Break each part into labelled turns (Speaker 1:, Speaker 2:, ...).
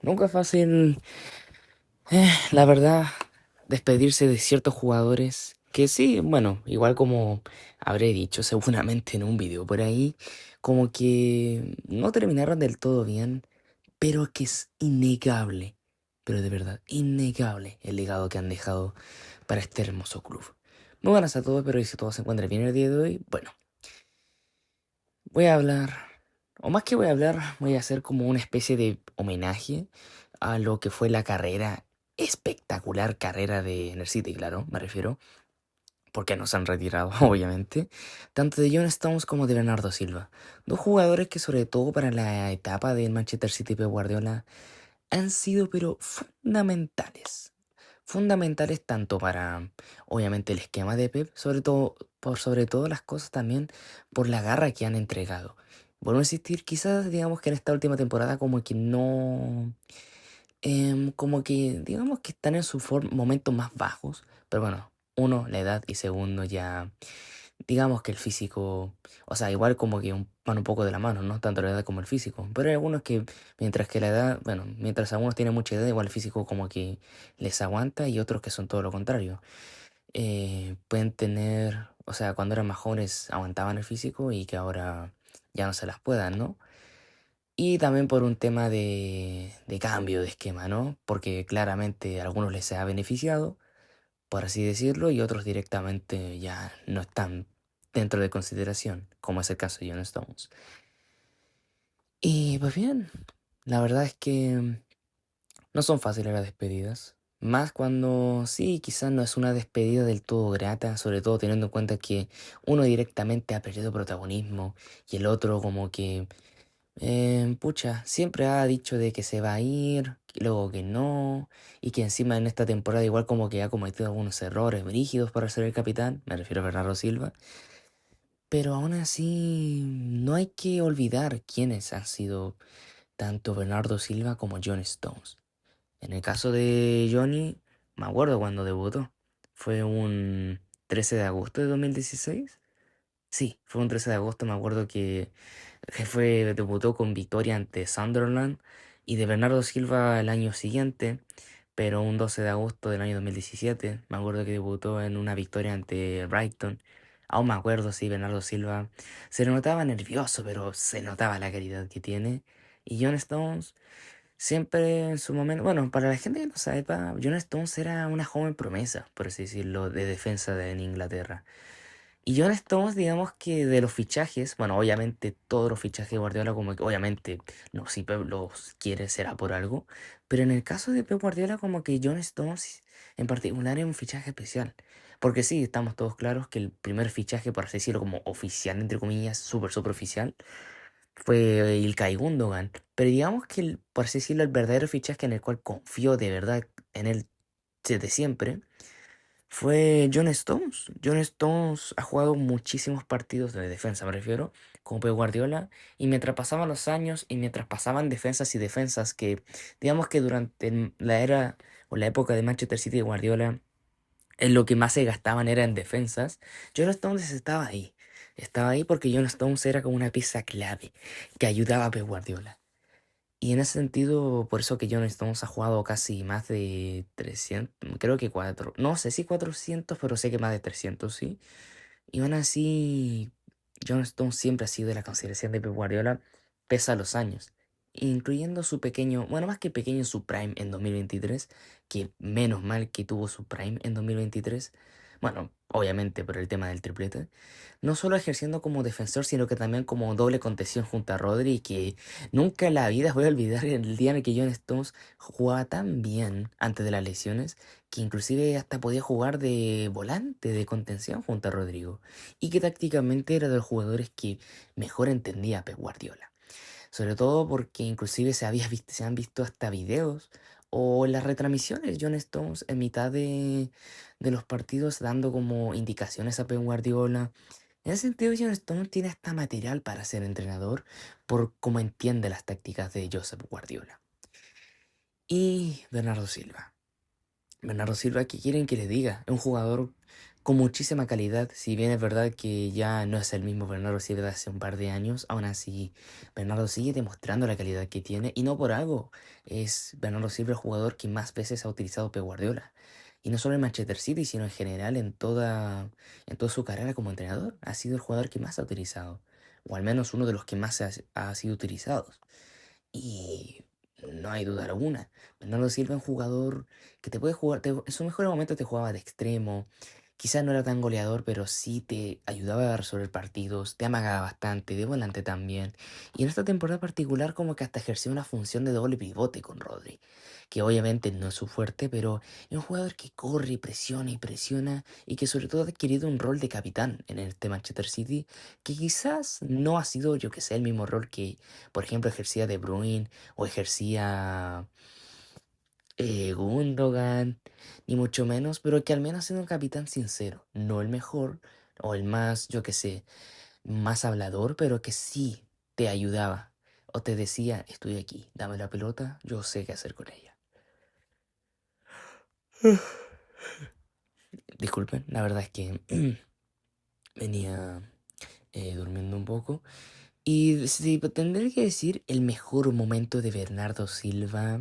Speaker 1: Nunca es fácil, la verdad, despedirse de ciertos jugadores que sí, bueno, igual como habré dicho seguramente en un video por ahí, como que no terminaron del todo bien, pero que es innegable, pero de verdad, innegable el legado que han dejado para este hermoso club. Muy buenas a todos, espero que todos se encuentren bien el día de hoy. Bueno, voy a hablar, o más que voy a hablar, voy a hacer como una especie de homenaje a lo que fue la carrera, espectacular carrera de City, claro, me refiero, porque no se han retirado, obviamente, tanto de John Stones como de Bernardo Silva. Dos jugadores que sobre todo para la etapa del Manchester City Pep Guardiola han sido pero fundamentales. Fundamentales tanto para, obviamente, el esquema de Pep, sobre todo, por sobre todas las cosas también, por la garra que han entregado. Vuelvo a insistir, quizás digamos que en esta última temporada como que no, como que digamos que están en sus momentos más bajos, pero bueno, uno, la edad y segundo ya digamos que el físico, o sea, igual como que van un poco de la mano, ¿no? Tanto la edad como el físico. Pero hay algunos que, mientras que la edad, bueno, mientras algunos tienen mucha edad, igual el físico como que les aguanta y otros que son todo lo contrario. Pueden tener, o sea, cuando eran más jóvenes aguantaban el físico y que ahora ya no se las puedan, ¿no? Y también por un tema de cambio de esquema, ¿no? Porque claramente a algunos les ha beneficiado por así decirlo, y otros directamente ya no están dentro de consideración, como es el caso de John Stones. Y pues bien, la verdad es que no son fáciles las despedidas. Más cuando sí, quizás no es una despedida del todo grata, sobre todo teniendo en cuenta que uno directamente ha perdido protagonismo y el otro como que, pucha, siempre ha dicho de que se va a ir, y luego que no, y que encima en esta temporada igual como que ha cometido algunos errores brígidos para ser el capitán, me refiero a Bernardo Silva, pero aún así no hay que olvidar quiénes han sido tanto Bernardo Silva como John Stones. En el caso de Johnny, me acuerdo cuando debutó, fue un 13 de agosto de 2016. Sí, fue un 13 de agosto, me acuerdo que debutó con victoria ante Sunderland y de Bernardo Silva el año siguiente, pero un 12 de agosto del año 2017, me acuerdo que debutó en una victoria ante Brighton. Aún me acuerdo, sí, Bernardo Silva se le notaba nervioso, pero se notaba la calidad que tiene. Y John Stones, siempre en su momento, bueno, para la gente que no sabe, John Stones era una joven promesa, por así decirlo, de defensa en Inglaterra. Y John Stones, digamos que de los fichajes, bueno, obviamente todos los fichajes de Guardiola, como que obviamente no, si Pep los quiere será por algo, pero en el caso de Pep Guardiola, como que John Stones en particular es un fichaje especial. Porque sí, estamos todos claros que el primer fichaje, por así decirlo, como oficial, entre comillas, súper, súper oficial, fue Ilkay Gundogan. Pero digamos que, por así decirlo, el verdadero fichaje en el cual confió de verdad en él desde siempre fue John Stones. John Stones ha jugado muchísimos partidos de defensa, me refiero, como Pep Guardiola, y mientras pasaban los años y mientras pasaban defensas y defensas que, digamos que durante la era o la época de Manchester City de Guardiola, en lo que más se gastaban era en defensas, John Stones estaba ahí. Estaba ahí porque John Stones era como una pieza clave que ayudaba a Pep Guardiola. Y en ese sentido, por eso que John Stones ha jugado casi más de 300, creo que 4, no sé si 400, pero sé que más de 300, sí. Y aún así, John Stones siempre ha sido de la consideración de Pep Guardiola, pese a los años. Incluyendo su pequeño, bueno, más que pequeño, su prime en 2023, que menos mal que tuvo su prime en 2023. Bueno, obviamente por el tema del triplete no solo ejerciendo como defensor, sino que también como doble contención junto a Rodri, que nunca en la vida voy a olvidar el día en el que John Stones jugaba tan bien antes de las lesiones, que inclusive hasta podía jugar de volante, de contención junto a Rodrigo, y que tácticamente era de los jugadores que mejor entendía a Pep Guardiola. Sobre todo porque inclusive se han visto hasta videos o las retransmisiones John Stones en mitad de los partidos dando como indicaciones a Pep Guardiola. En ese sentido, John Stone tiene hasta material para ser entrenador por cómo entiende las tácticas de Josep Guardiola. Y Bernardo Silva. Bernardo Silva, ¿qué quieren que le diga? Es un jugador con muchísima calidad. Si bien es verdad que ya no es el mismo Bernardo Silva de hace un par de años, aún así Bernardo sigue demostrando la calidad que tiene y no por algo. Es Bernardo Silva el jugador que más veces ha utilizado Pep Guardiola. Y no solo en Manchester City, sino en general en toda su carrera como entrenador. Ha sido el jugador que más ha utilizado. O al menos uno de los que más ha sido utilizados. Y no hay duda alguna. Bernardo Silva es un jugador que te puede jugar, en su mejor momento te jugaba de extremo. Quizás no era tan goleador, pero sí te ayudaba a resolver partidos, te amagaba bastante, de volante también. Y en esta temporada particular como que hasta ejerció una función de doble pivote con Rodri, que obviamente no es su fuerte, pero es un jugador que corre y presiona y que sobre todo ha adquirido un rol de capitán en este Manchester City, que quizás no ha sido, yo que sé, el mismo rol que por ejemplo, ejercía De Bruyne o ejercía Gundogan, ni mucho menos, pero que al menos siendo un capitán sincero, no el mejor o el más, yo qué sé, más hablador, pero que sí te ayudaba o te decía, estoy aquí, dame la pelota, yo sé qué hacer con ella. Disculpen, la verdad es que venía durmiendo un poco. Y si tendré que decir el mejor momento de Bernardo Silva.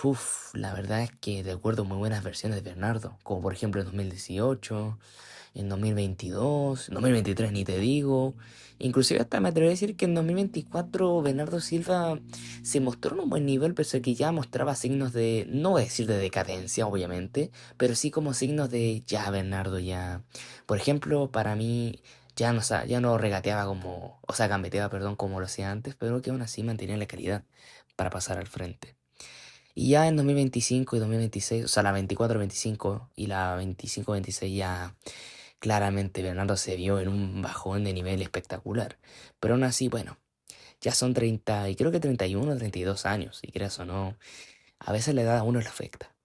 Speaker 1: Uf, la verdad es que recuerdo muy buenas versiones de Bernardo, como por ejemplo en 2018, en 2022, en 2023 ni te digo. Inclusive hasta me atrevo a decir que en 2024 Bernardo Silva se mostró en un buen nivel, pese a que ya mostraba signos de, no voy a decir de decadencia, obviamente, pero sí como signos de ya Bernardo ya. Por ejemplo, para mí ya no regateaba como, o sea, gambeteaba, perdón, como lo hacía antes, pero que aún así mantenía la calidad para pasar al frente. Y ya en 2025 y 2026, o sea, la 24-25 y la 25-26 ya claramente Bernardo se vio en un bajón de nivel espectacular. Pero aún así, bueno, ya son 30 y creo que 31 o 32 años, y creas o no, a veces la edad a uno le afecta.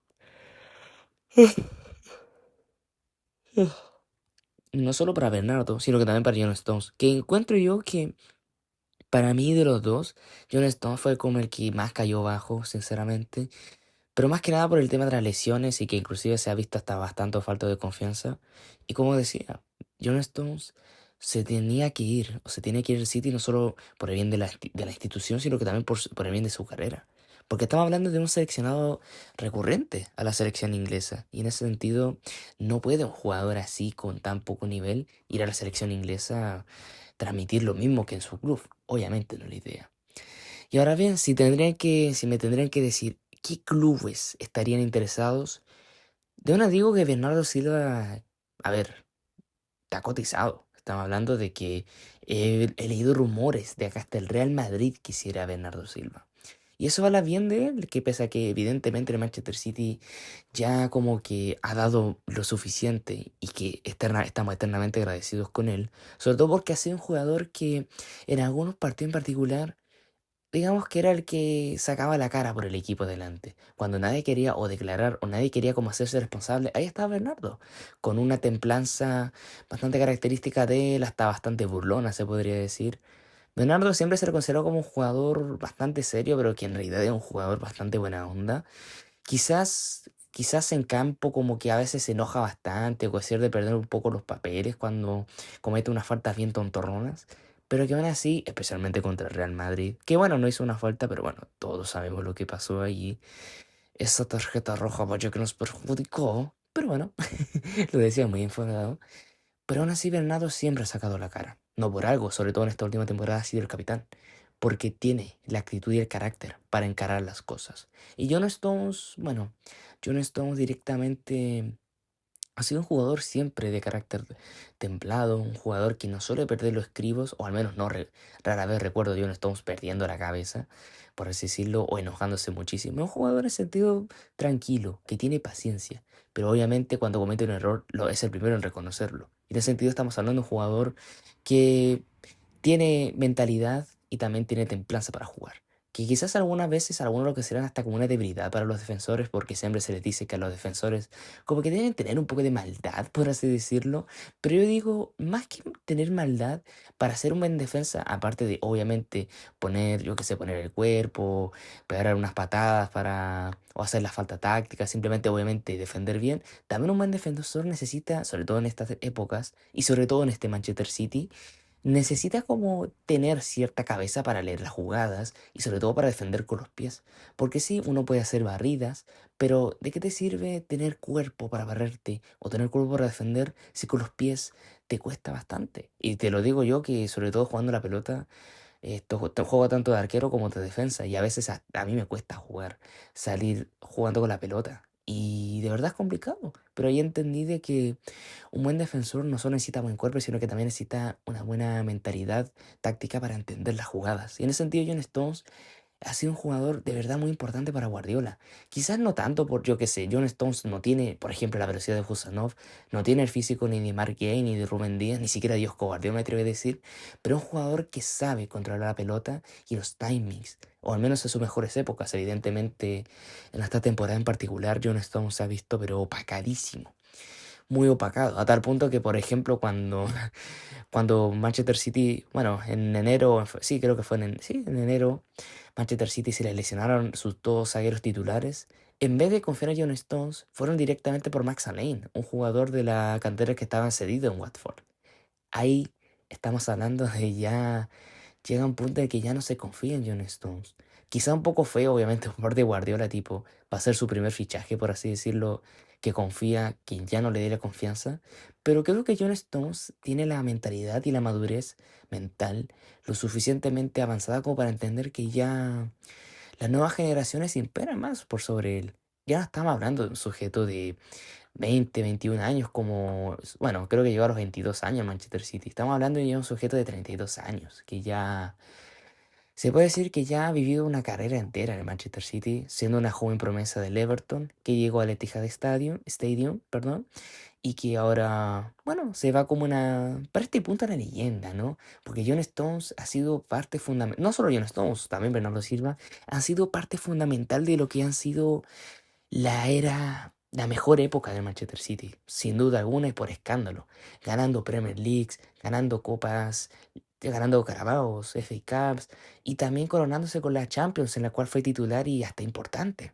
Speaker 1: No solo para Bernardo, sino que también para John Stones, que encuentro yo que para mí de los dos, John Stones fue como el que más cayó bajo, sinceramente. Pero más que nada por el tema de las lesiones y que inclusive se ha visto hasta bastante falta de confianza. Y como decía, John Stones se tenía que ir, o se tiene que ir del City no solo por el bien de de la institución, sino que también por el bien de su carrera. Porque estamos hablando de un seleccionado recurrente a la selección inglesa. Y en ese sentido, no puede un jugador así, con tan poco nivel, ir a la selección inglesa a transmitir lo mismo que en su club. Obviamente no es la idea. Y ahora bien, si me tendrían que decir qué clubes estarían interesados, de una digo que Bernardo Silva, a ver, está cotizado. Estamos hablando de que he leído rumores de acá hasta el Real Madrid quisiera a Bernardo Silva. Y eso habla bien de él, que pese a que evidentemente el Manchester City ya como que ha dado lo suficiente y que estamos eternamente agradecidos con él, sobre todo porque ha sido un jugador que en algunos partidos en particular digamos que era el que sacaba la cara por el equipo delante. Cuando nadie quería o declarar o nadie quería como hacerse responsable, ahí estaba Bernardo, con una templanza bastante característica de él, hasta bastante burlona se podría decir. Bernardo siempre se le consideró como un jugador bastante serio, pero que en realidad es un jugador bastante buena onda. Quizás en campo como que a veces se enoja bastante o que de perder un poco los papeles cuando comete unas faltas bien tontorronas, pero que aún así, especialmente contra el Real Madrid, que bueno, no hizo una falta, pero bueno, todos sabemos lo que pasó allí. Esa tarjeta roja vaya que nos perjudicó, pero bueno, lo decía muy enfadado. Pero aún así Bernardo siempre ha sacado la cara. No por algo, sobre todo en esta última temporada ha sido el capitán. Porque tiene la actitud y el carácter para encarar las cosas. Y John Stones, bueno, John Stones directamente ha sido un jugador siempre de carácter templado, un jugador que no suele perder los estribos, o al menos no rara vez recuerdo a John Stones perdiendo la cabeza, por así decirlo, o enojándose muchísimo. Es un jugador en ese sentido tranquilo, que tiene paciencia, pero obviamente cuando comete un error es el primero en reconocerlo. Y en ese sentido estamos hablando de un jugador que tiene mentalidad y también tiene templanza para jugar. que quizás algunas veces algunos lo consideran hasta como una debilidad para los defensores, porque siempre se les dice que a los defensores como que deben tener un poco de maldad, por así decirlo. Pero yo digo, más que tener maldad, para ser un buen defensa, aparte de obviamente poner, yo qué sé, poner el cuerpo, pegar unas patadas para, o hacer la falta táctica, simplemente obviamente defender bien, también un buen defensor necesita, sobre todo en estas épocas, y sobre todo en este Manchester City, necesita como tener cierta cabeza para leer las jugadas y sobre todo para defender con los pies. Porque sí, uno puede hacer barridas, pero ¿de qué te sirve tener cuerpo para barrerte o tener cuerpo para defender si con los pies te cuesta bastante? Y te lo digo yo que sobre todo jugando la pelota, juego tanto de arquero como de defensa y a veces a mí me cuesta jugar, salir jugando con la pelota. Y de verdad es complicado, pero ahí entendí de que un buen defensor no solo necesita buen cuerpo, sino que también necesita una buena mentalidad táctica para entender las jugadas. Y en ese sentido, John Stones ha sido un jugador de verdad muy importante para Guardiola. Quizás no tanto por, yo qué sé, John Stones no tiene, por ejemplo, la velocidad de Husanov, no tiene el físico ni de Mark Gay, ni de Rubén Díaz, ni siquiera de Dios Guardiola me atrevo a decir, pero es un jugador que sabe controlar la pelota y los timings, o al menos en sus mejores épocas. Evidentemente, en esta temporada en particular, John Stones se ha visto pero opacadísimo, muy opacado, a tal punto que, por ejemplo, cuando Manchester City, bueno, en enero, sí, creo que fue sí, en enero, Manchester City se les lesionaron sus dos zagueros titulares. En vez de confiar en John Stones, fueron directamente por Max Allein, un jugador de la cantera que estaba cedido en Watford. Ahí estamos hablando de ya llega un punto de que ya no se confía en John Stones. Quizá un poco feo, obviamente, por parte de Guardiola, tipo, va a ser su primer fichaje, por así decirlo, que confía, que ya no le dé la confianza. Pero creo que John Stones tiene la mentalidad y la madurez mental lo suficientemente avanzada como para entender que ya las nuevas generaciones imperan más por sobre él. Ya no estamos hablando de un sujeto de 20, 21 años, como, bueno, creo que llegó a los 22 años en Manchester City. Estamos hablando de ya un sujeto de 32 años, que ya se puede decir que ya ha vivido una carrera entera en el Manchester City, siendo una joven promesa del Everton, que llegó al Etihad Stadium, perdón, y que ahora, bueno, se va como una, para este punto, una leyenda, ¿no? Porque John Stones ha sido parte fundamental, no solo John Stones, también Bernardo Silva, han sido parte fundamental de lo que han sido la mejor época del Manchester City, sin duda alguna y por escándalo, ganando Premier Leagues, ganando copas, ganando Carabaos, FA Cups y también coronándose con la Champions en la cual fue titular y hasta importante.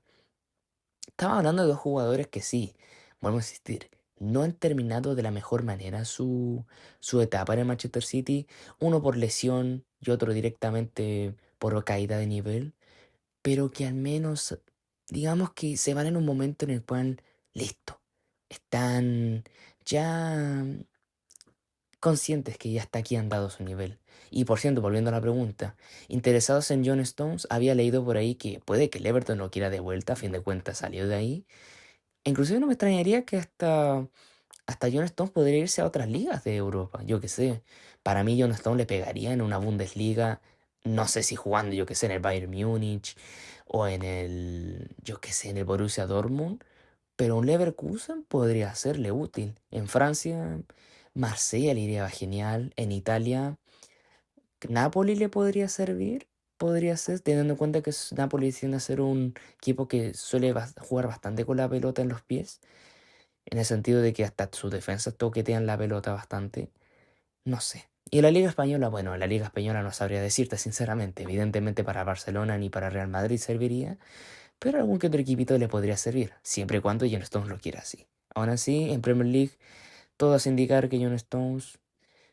Speaker 1: Estaba hablando de dos jugadores que sí, vuelvo a insistir, no han terminado de la mejor manera su etapa en el Manchester City, uno por lesión y otro directamente por caída de nivel, pero que al menos, digamos que se van en un momento en el cual, listo, están ya conscientes que ya está aquí han dado su nivel. Y por cierto, volviendo a la pregunta, interesados en John Stones, había leído por ahí que puede que el Everton lo quiera de vuelta, a fin de cuentas salió de ahí. Inclusive no me extrañaría que hasta John Stones podría irse a otras ligas de Europa, yo qué sé. Para mí John Stones le pegaría en una Bundesliga, no sé si jugando, yo qué sé, en el Bayern Múnich o en el, yo qué sé, en el Borussia Dortmund, pero un Leverkusen podría serle útil. En Francia, Marsella le iría genial. En Italia, Napoli le podría servir. Podría ser, teniendo en cuenta que Napoli tiende a ser un equipo que suele jugar bastante con la pelota en los pies, en el sentido de que hasta sus defensas toquetean la pelota bastante. No sé. Y en la Liga Española, bueno, en la Liga Española no sabría decirte sinceramente. Evidentemente para Barcelona ni para Real Madrid serviría, pero algún que otro equipito le podría servir, siempre y cuando John Stones lo quiera así. Aún así, en Premier League, todo hace indicar que John Stones,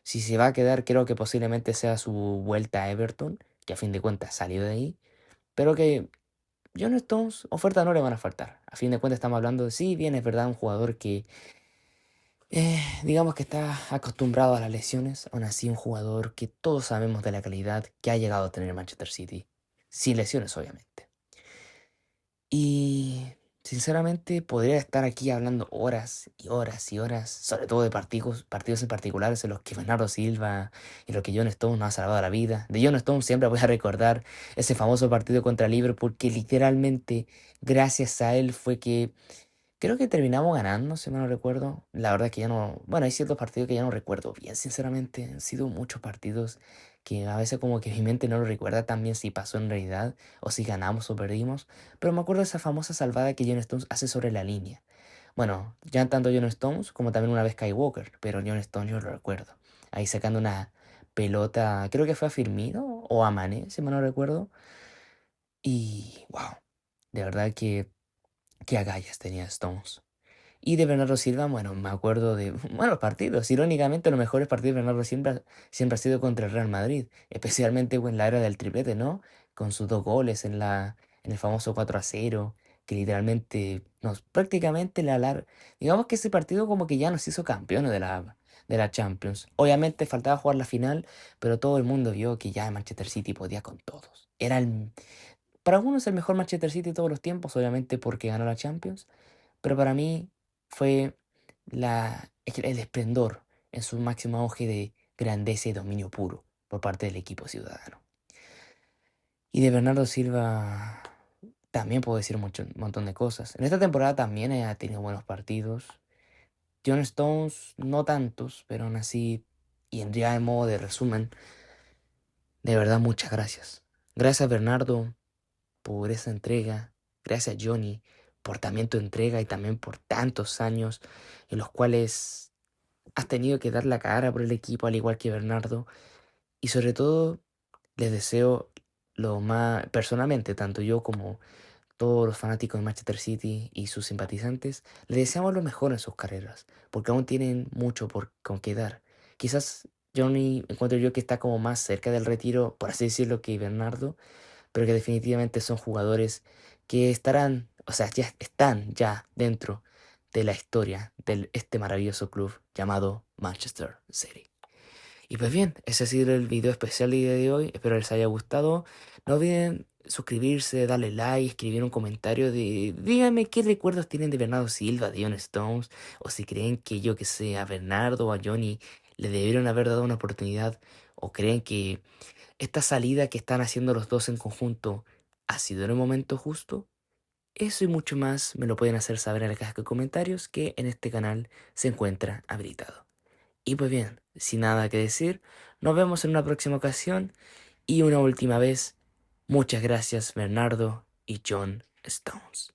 Speaker 1: si se va a quedar, creo que posiblemente sea su vuelta a Everton, que a fin de cuentas salió de ahí, pero que John Stones, oferta no le van a faltar. A fin de cuentas estamos hablando de, sí, bien, es verdad, un jugador que, digamos que está acostumbrado a las lesiones, aún así un jugador que todos sabemos de la calidad que ha llegado a tener Manchester City, sin lesiones obviamente. Y sinceramente podría estar aquí hablando horas y horas y horas, sobre todo de partidos en particulares en los que Bernardo Silva y lo que John Stones nos ha salvado la vida. De John Stones siempre voy a recordar ese famoso partido contra Liverpool que literalmente gracias a él fue que creo que terminamos ganando, si mal no recuerdo. La verdad es que ya no, bueno, hay ciertos partidos que ya no recuerdo bien, sinceramente. Han sido muchos partidos que a veces como que mi mente no lo recuerda tan bien si pasó en realidad o si ganamos o perdimos, pero me acuerdo de esa famosa salvada que John Stones hace sobre la línea. Bueno, ya tanto John Stones como también una vez Kai Walker, pero John Stones yo lo recuerdo. Ahí sacando una pelota, creo que fue a Firmino o a Mané, si mal no recuerdo. Y wow, de verdad que agallas tenía Stones. Y de Bernardo Silva, bueno, me acuerdo de buenos partidos. Irónicamente, los mejores partidos de Bernardo Silva siempre ha sido contra el Real Madrid, especialmente en la era del triplete, ¿no? Con sus dos goles en el famoso 4-0, que literalmente prácticamente digamos que ese partido como que ya nos hizo campeones de la Champions. Obviamente faltaba jugar la final, pero todo el mundo vio que ya el Manchester City podía con todos. Para algunos el mejor Manchester City de todos los tiempos, obviamente porque ganó la Champions, pero para mí fue el esplendor en su máximo auge de grandeza y dominio puro por parte del equipo ciudadano. Y de Bernardo Silva también puedo decir un montón de cosas. En esta temporada también ha tenido buenos partidos. John Stones, no tantos, pero aún así, y en ya en modo de resumen, de verdad muchas gracias. Gracias Bernardo por esa entrega. Gracias Johnny por también tu entrega y también por tantos años en los cuales has tenido que dar la cara por el equipo, al igual que Bernardo. Y sobre todo, les deseo lo más, personalmente, tanto yo como todos los fanáticos de Manchester City y sus simpatizantes, les deseamos lo mejor en sus carreras, porque aún tienen mucho por con qué dar. Quizás Johnny encuentro yo que está como más cerca del retiro, por así decirlo, que Bernardo, pero que definitivamente son jugadores que estarán, o sea, ya están ya dentro de la historia de este maravilloso club llamado Manchester City. Y pues bien, ese ha sido el video especial del día de hoy. Espero les haya gustado. No olviden suscribirse, darle like, escribir un comentario de díganme qué recuerdos tienen de Bernardo Silva, de John Stones, o si creen que yo que sé, a Bernardo o a Johnny le debieron haber dado una oportunidad, o creen que esta salida que están haciendo los dos en conjunto ha sido en el momento justo. Eso y mucho más me lo pueden hacer saber en la caja de comentarios que en este canal se encuentra habilitado. Y pues bien, sin nada que decir, nos vemos en una próxima ocasión y una última vez, muchas gracias Bernardo y John Stones.